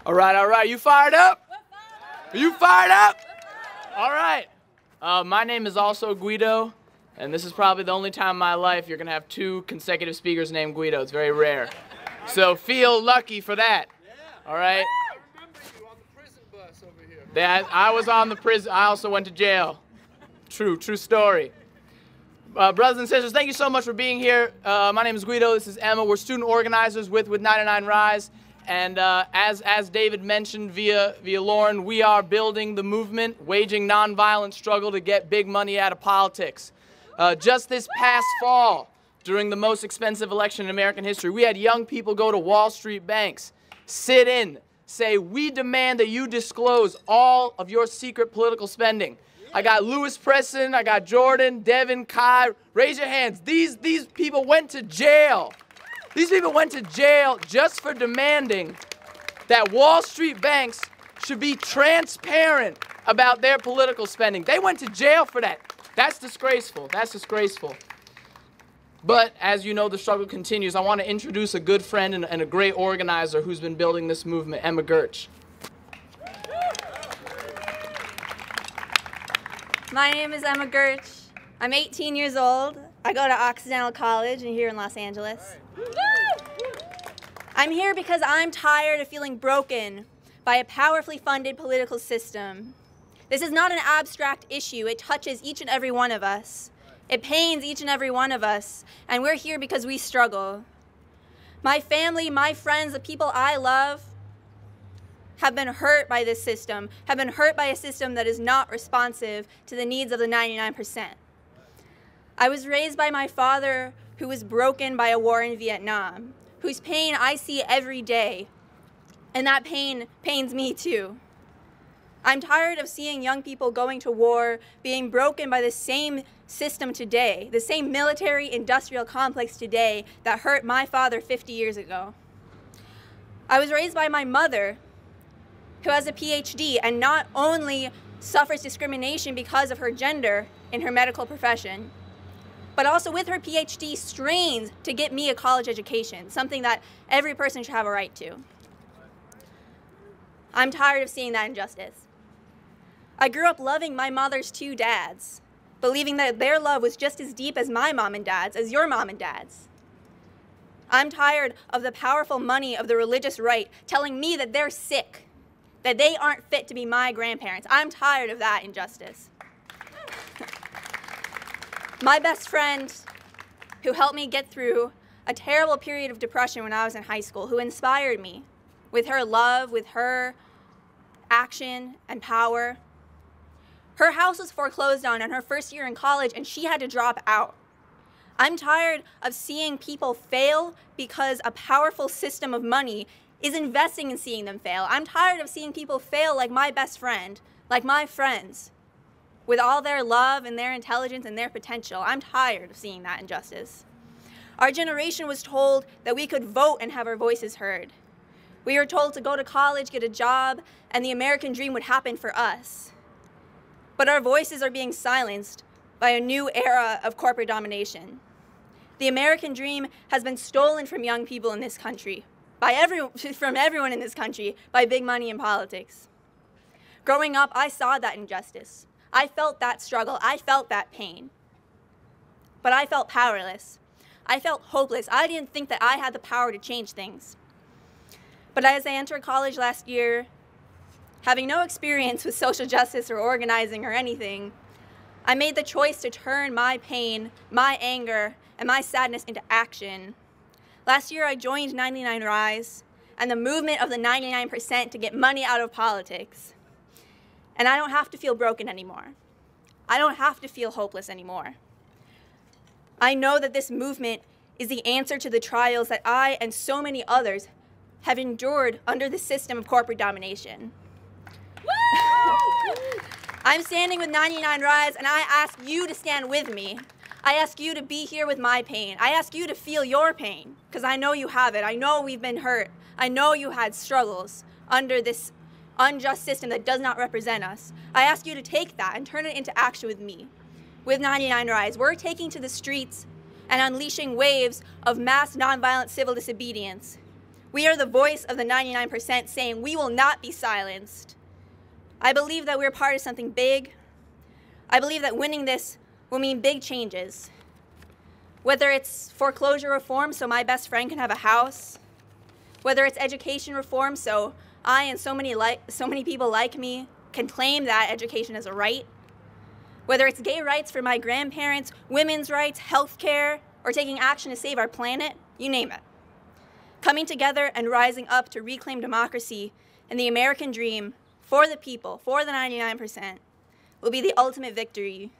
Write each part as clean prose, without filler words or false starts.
All right. You fired up? Are you fired up? All right. My name is also Guido, and this is probably the only time in my life you're going to have two consecutive speakers named Guido. It's very rare. So feel lucky for that. All right? I remember you on the prison bus over here. I was on the prison. I also went to jail. True story. Brothers and sisters, thank you so much for being here. My name is Guido. This is Emma. We're student organizers with 99 Rise. And as David mentioned via Lauren, we are building the movement, waging nonviolent struggle to get big money out of politics. Just this past fall, during the most expensive election in American history, we had young people go to Wall Street banks, sit in, say, we demand that you disclose all of your secret political spending. I got Lewis Preston, I got Jordan, Devin, Kai. Raise your hands. These people went to jail. These people went to jail just for demanding that Wall Street banks should be transparent about their political spending. They went to jail for that. That's disgraceful. That's disgraceful. But as you know, the struggle continues. I want to introduce a good friend and a great organizer who's been building this movement, Emma Gertsch. My name is Emma Gertsch. I'm 18 years old. I go to Occidental College here in Los Angeles. I'm here because I'm tired of feeling broken by a powerfully funded political system. This is not an abstract issue. It touches each and every one of us. It pains each and every one of us, and we're here because we struggle. My family, my friends, the people I love have been hurt by this system, have been hurt by a system that is not responsive to the needs of the 99%. I was raised by my father, who was broken by a war in Vietnam, whose pain I see every day, and that pain pains me too. I'm tired of seeing young people going to war, being broken by the same system today, the same military-industrial complex today that hurt my father 50 years ago. I was raised by my mother, who has a PhD and not only suffers discrimination because of her gender in her medical profession, but also with her PhD strains to get me a college education, something that every person should have a right to. I'm tired of seeing that injustice. I grew up loving my mother's two dads, believing that their love was just as deep as my mom and dad's, as your mom and dad's. I'm tired of the powerful money of the religious right telling me that they're sick, that they aren't fit to be my grandparents. I'm tired of that injustice. My best friend, who helped me get through a terrible period of depression when I was in high school, who inspired me with her love, with her action and power. Her house was foreclosed on in her first year in college, and she had to drop out. I'm tired of seeing people fail because a powerful system of money is investing in seeing them fail. I'm tired of seeing people fail like my best friend, like my friends, with all their love and their intelligence and their potential. I'm tired of seeing that injustice. Our generation was told that we could vote and have our voices heard. We were told to go to college, get a job, and the American dream would happen for us. But our voices are being silenced by a new era of corporate domination. The American dream has been stolen from young people in this country, from everyone in this country, by big money in politics. Growing up, I saw that injustice. I felt that struggle. I felt that pain. But I felt powerless. I felt hopeless. I didn't think that I had the power to change things. But as I entered college last year, having no experience with social justice or organizing or anything, I made the choice to turn my pain, my anger, and my sadness into action. Last year, I joined 99 Rise and the movement of the 99% to get money out of politics. And I don't have to feel broken anymore. I don't have to feel hopeless anymore. I know that this movement is the answer to the trials that I and so many others have endured under the system of corporate domination. I'm standing with 99 Rise, and I ask you to stand with me. I ask you to be here with my pain. I ask you to feel your pain, because I know you have it. I know we've been hurt. I know you had struggles under this unjust system that does not represent us. I ask you to take that and turn it into action with me. With 99 Rise, we're taking to the streets and unleashing waves of mass nonviolent civil disobedience. We are the voice of the 99% saying we will not be silenced. I believe that we're part of something big. I believe that winning this will mean big changes. Whether it's foreclosure reform so my best friend can have a house, whether it's education reform so I and so many people like me can claim that education is a right, whether it's gay rights for my grandparents, women's rights, healthcare, or taking action to save our planet, you name it. Coming together and rising up to reclaim democracy and the American dream for the people, for the 99%, will be the ultimate victory.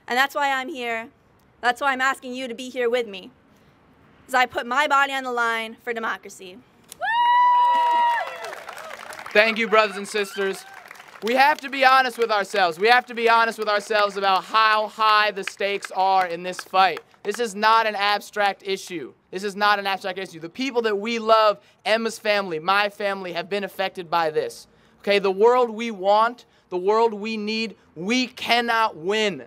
And that's why I'm here. That's why I'm asking you to be here with me, as I put my body on the line for democracy. Thank you, brothers and sisters. We have to be honest with ourselves. We have to be honest with ourselves about how high the stakes are in this fight. This is not an abstract issue. This is not an abstract issue. The people that we love, Emma's family, my family, have been affected by this. Okay, the world we want, the world we need, we cannot win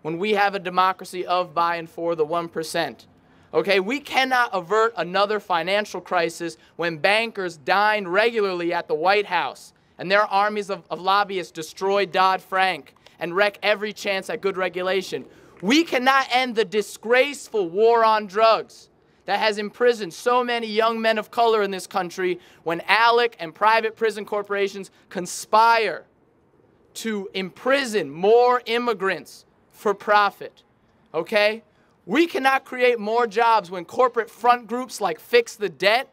when we have a democracy of, by, and for the 1%. Okay, we cannot avert another financial crisis when bankers dine regularly at the White House and their armies of lobbyists destroy Dodd-Frank and wreck every chance at good regulation. We cannot end the disgraceful war on drugs that has imprisoned so many young men of color in this country when ALEC and private prison corporations conspire to imprison more immigrants for profit, okay? We cannot create more jobs when corporate front groups like Fix the Debt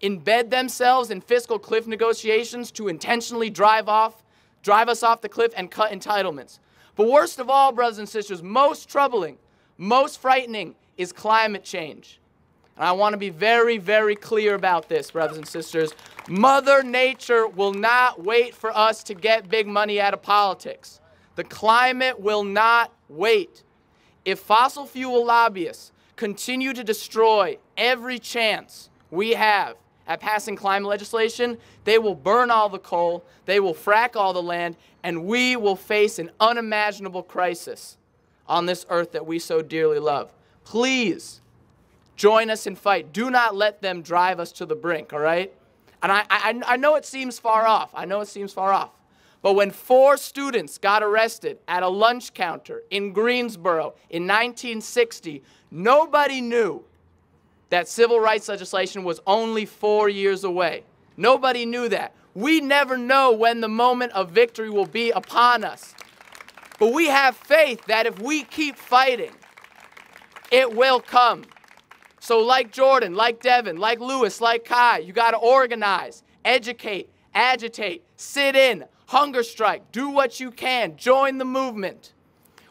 embed themselves in fiscal cliff negotiations to intentionally drive us off the cliff and cut entitlements. But worst of all, brothers and sisters, most troubling, most frightening is climate change. And I want to be very, very clear about this, brothers and sisters. Mother Nature will not wait for us to get big money out of politics. The climate will not wait. If fossil fuel lobbyists continue to destroy every chance we have at passing climate legislation, they will burn all the coal, they will frack all the land, and we will face an unimaginable crisis on this earth that we so dearly love. Please join us and fight. Do not let them drive us to the brink, all right? And I know it seems far off. I know it seems far off. But when 4 students got arrested at a lunch counter in Greensboro in 1960, nobody knew that civil rights legislation was only 4 years away. Nobody knew that. We never know when the moment of victory will be upon us. But we have faith that if we keep fighting, it will come. So like Jordan, like Devin, like Lewis, like Kai, you got to organize, educate, agitate, sit in, hunger strike, do what you can, join the movement.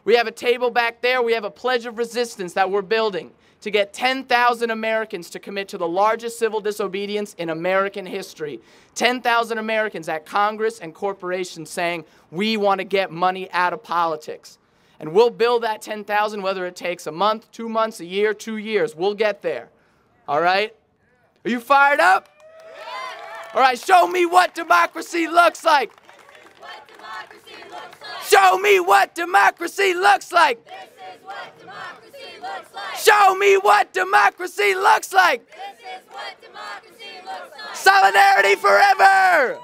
We have a table back there. We have a pledge of resistance that we're building to get 10,000 Americans to commit to the largest civil disobedience in American history. 10,000 Americans at Congress and corporations saying, we want to get money out of politics. And we'll build that 10,000 whether it takes a month, 2 months, a year, 2 years. We'll get there. All right? Are you fired up? All right, show me what democracy looks like. Show me what democracy looks like. This is what democracy looks like. Show me what democracy looks like. This is what democracy looks like. Solidarity forever.